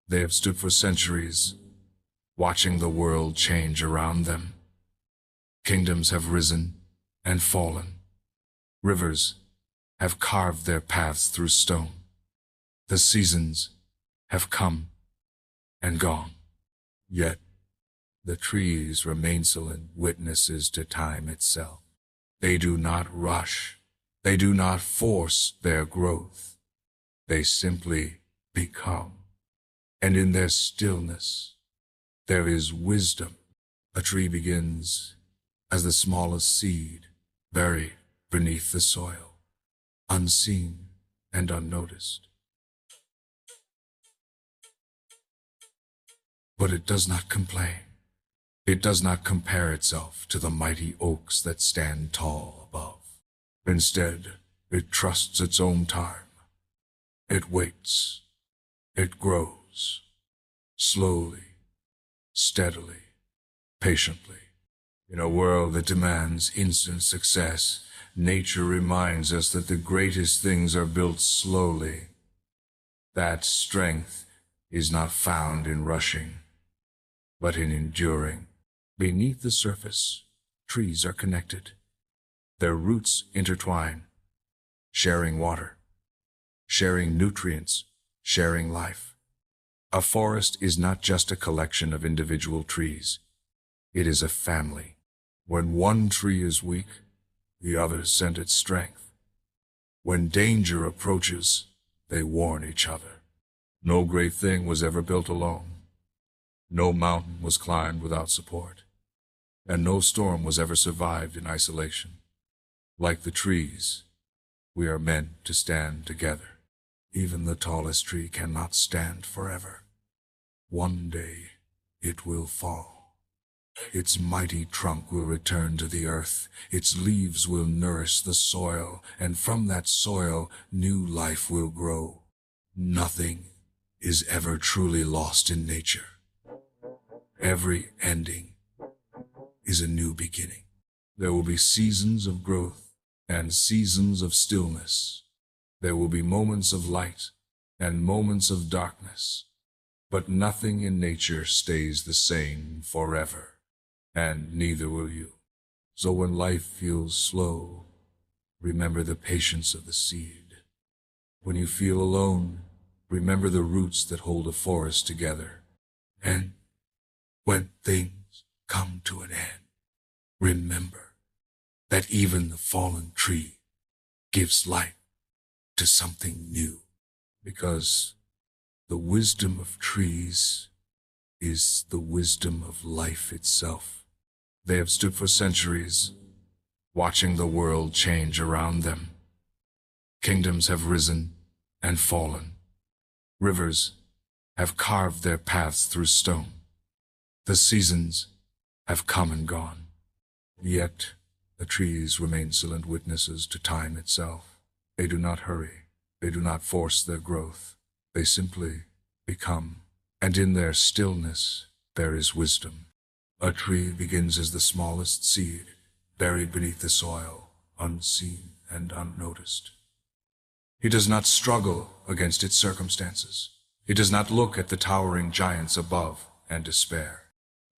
They have stood for centuries, watching the world change around them. Kingdoms have risen and fallen. Rivers have carved their paths through stone. The seasons have come and gone. Yet the trees remain silent witnesses to time itself. They do not rush. They do not force their growth. They simply become. And in their stillness, there is wisdom. A tree begins as the smallest seed, buried beneath the soil, unseen and unnoticed. But it does not complain. It does not compare itself to the mighty oaks that stand tall above. Instead, it trusts its own time. It waits. It grows. Slowly, steadily, patiently. In a world that demands instant success, nature reminds us that the greatest things are built slowly. That strength is not found in rushing, but in enduring. Beneath the surface, trees are connected. Their roots intertwine, sharing water, sharing nutrients, sharing life. A forest is not just a collection of individual trees. It is a family. When one tree is weak, the others send its strength. When danger approaches, they warn each other. No great thing was ever built alone. No mountain was climbed without support. And no storm was ever survived in isolation. Like the trees, we are meant to stand together. Even the tallest tree cannot stand forever. One day, it will fall. Its mighty trunk will return to the earth. Its leaves will nourish the soil, and from that soil, new life will grow. Nothing is ever truly lost in nature. Every ending is a new beginning. There will be seasons of growth and seasons of stillness. There will be moments of light and moments of darkness. But nothing in nature stays the same forever, and neither will you. So when life feels slow, remember the patience of the seed. When you feel alone, remember the roots that hold a forest together. And when things come to an end, remember that even the fallen tree gives life to something new, because the wisdom of trees is the wisdom of life itself. They have stood for centuries, watching the world change around them. Kingdoms have risen and fallen. Rivers have carved their paths through stone. The seasons have come and gone. Yet the trees remain silent witnesses to time itself. They do not hurry. They do not force their growth. They simply become. And in their stillness, there is wisdom. A tree begins as the smallest seed, buried beneath the soil, unseen and unnoticed. It does not struggle against its circumstances. It does not look at the towering giants above and despair.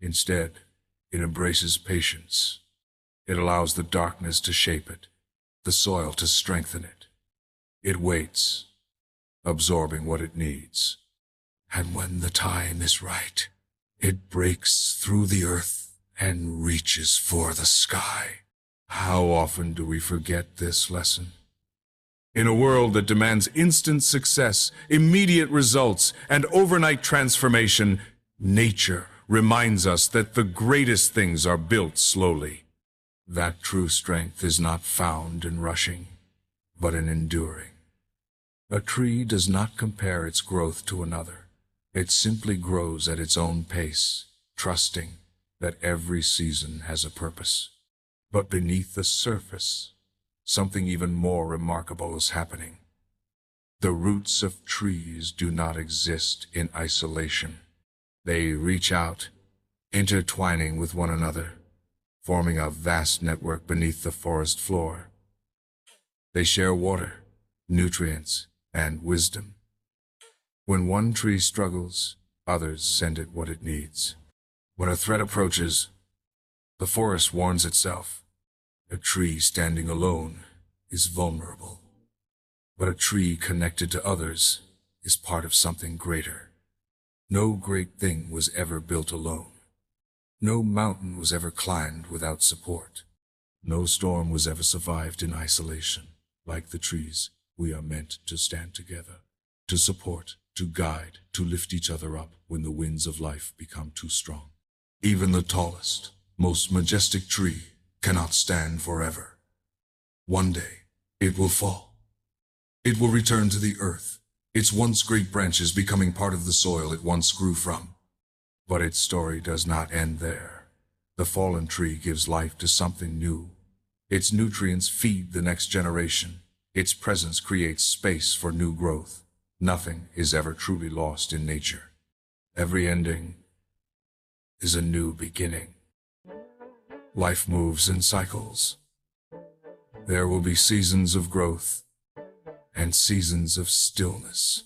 Instead, it embraces patience. It allows the darkness to shape it, the soil to strengthen it. It waits, absorbing what it needs. And when the time is right, it breaks through the earth and reaches for the sky. How often do we forget this lesson? In a world that demands instant success, immediate results, and overnight transformation, nature reminds us that the greatest things are built slowly. That true strength is not found in rushing, but in enduring. A tree does not compare its growth to another. It simply grows at its own pace, trusting that every season has a purpose. But beneath the surface, something even more remarkable is happening. The roots of trees do not exist in isolation. They reach out, intertwining with one another, forming a vast network beneath the forest floor. They share water, nutrients, and wisdom. When one tree struggles, others send it what it needs. When a threat approaches, the forest warns itself. A tree standing alone is vulnerable, but a tree connected to others is part of something greater. No great thing was ever built alone. No mountain was ever climbed without support. No storm was ever survived in isolation. Like the trees, we are meant to stand together, to support, to guide, to lift each other up when the winds of life become too strong. Even the tallest, most majestic tree cannot stand forever. One day, it will fall. It will return to the earth, its once great branches becoming part of the soil it once grew from. But its story does not end there. The fallen tree gives life to something new. Its nutrients feed the next generation. Its presence creates space for new growth. Nothing is ever truly lost in nature. Every ending is a new beginning. Life moves in cycles. There will be seasons of growth and seasons of stillness.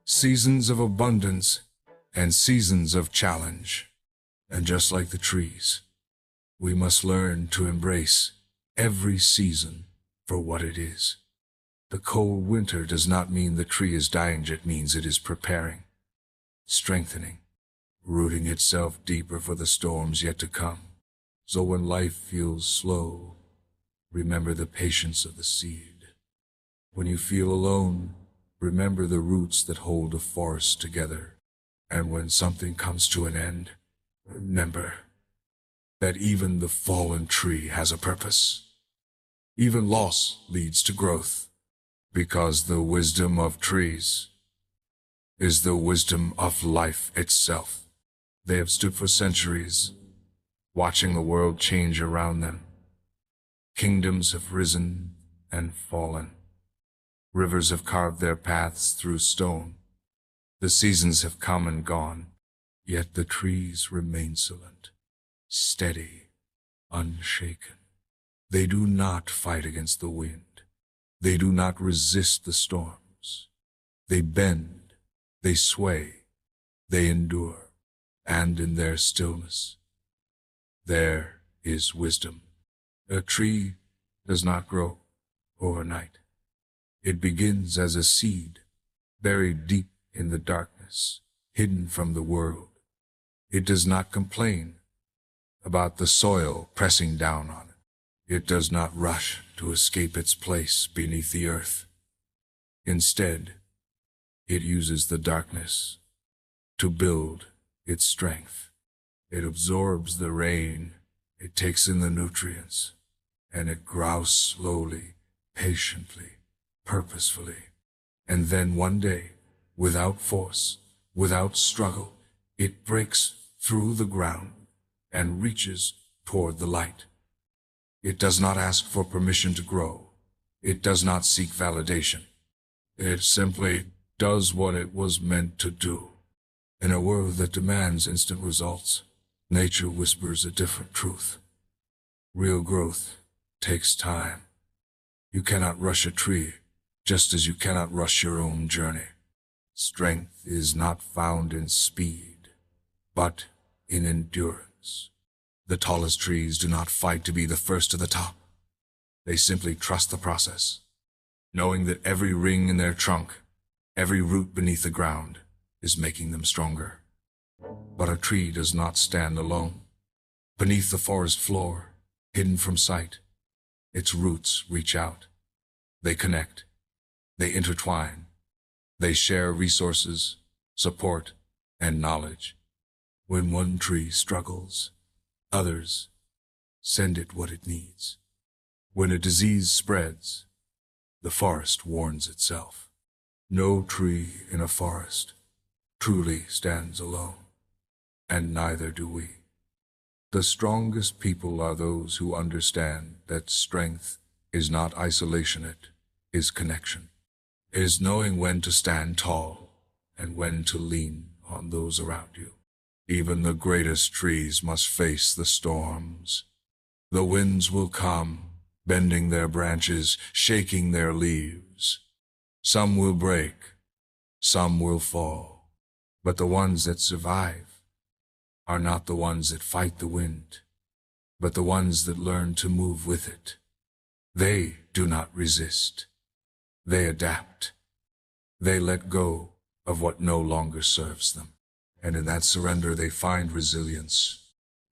Seasons of abundance and seasons of challenge. And just like the trees, we must learn to embrace every season for what it is. The cold winter does not mean the tree is dying, it means it is preparing, strengthening, rooting itself deeper for the storms yet to come. So when life feels slow, remember the patience of the seed. When you feel alone, remember the roots that hold a forest together. And when something comes to an end, remember that even the fallen tree has a purpose. Even loss leads to growth, because the wisdom of trees is the wisdom of life itself. They have stood for centuries, watching the world change around them. Kingdoms have risen and fallen. Rivers have carved their paths through stone. The seasons have come and gone, yet the trees remain silent, steady, unshaken. They do not fight against the wind. They do not resist the storms. They bend, they sway, they endure, and in their stillness, there is wisdom. A tree does not grow overnight. It begins as a seed, buried deep in the darkness, hidden from the world. It does not complain about the soil pressing down on it. It does not rush to escape its place beneath the earth. Instead, it uses the darkness to build its strength. It absorbs the rain, it takes in the nutrients, and it grows slowly, patiently, purposefully. And then one day, without force, without struggle, it breaks through the ground and reaches toward the light. It does not ask for permission to grow. It does not seek validation. It simply does what it was meant to do. In a world that demands instant results, nature whispers a different truth. Real growth takes time. You cannot rush a tree, just as you cannot rush your own journey. Strength is not found in speed, but in endurance. The tallest trees do not fight to be the first to the top. They simply trust the process, knowing that every ring in their trunk, every root beneath the ground, is making them stronger. But a tree does not stand alone. Beneath the forest floor, hidden from sight, its roots reach out. They connect. They intertwine. They share resources, support, and knowledge. When one tree struggles, others send it what it needs. When a disease spreads, the forest warns itself. No tree in a forest truly stands alone, and neither do we. The strongest people are those who understand that strength is not isolation, it is connection. It is knowing when to stand tall and when to lean on those around you. Even the greatest trees must face the storms. The winds will come, bending their branches, shaking their leaves. Some will break, Some will fall, but the ones that survive are not the ones that fight the wind, but the ones that learn to move with it. They do not resist. They adapt. They let go of what no longer serves them. And in that surrender they find resilience.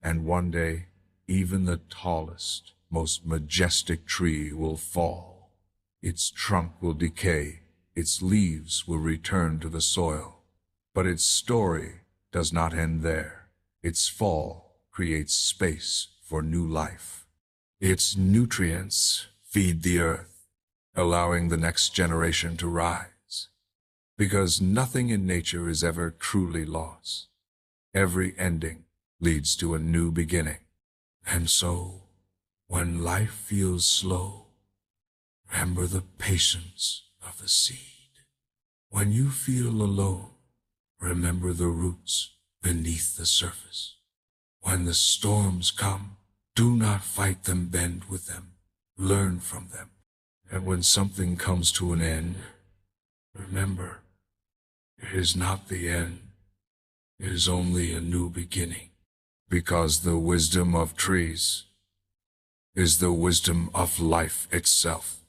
And one day, even the tallest, most majestic tree will fall. Its trunk will decay. Its leaves will return to the soil. But its story does not end there. Its fall creates space for new life. Its nutrients feed the earth, allowing the next generation to rise. Because nothing in nature is ever truly lost. Every ending leads to a new beginning. And so, when life feels slow, remember the patience of the seed. When you feel alone, remember the roots beneath the surface. When the storms come, do not fight them, bend with them, learn from them. And when something comes to an end, remember, it is not the end, it is only a new beginning. Because the wisdom of trees is the wisdom of life itself.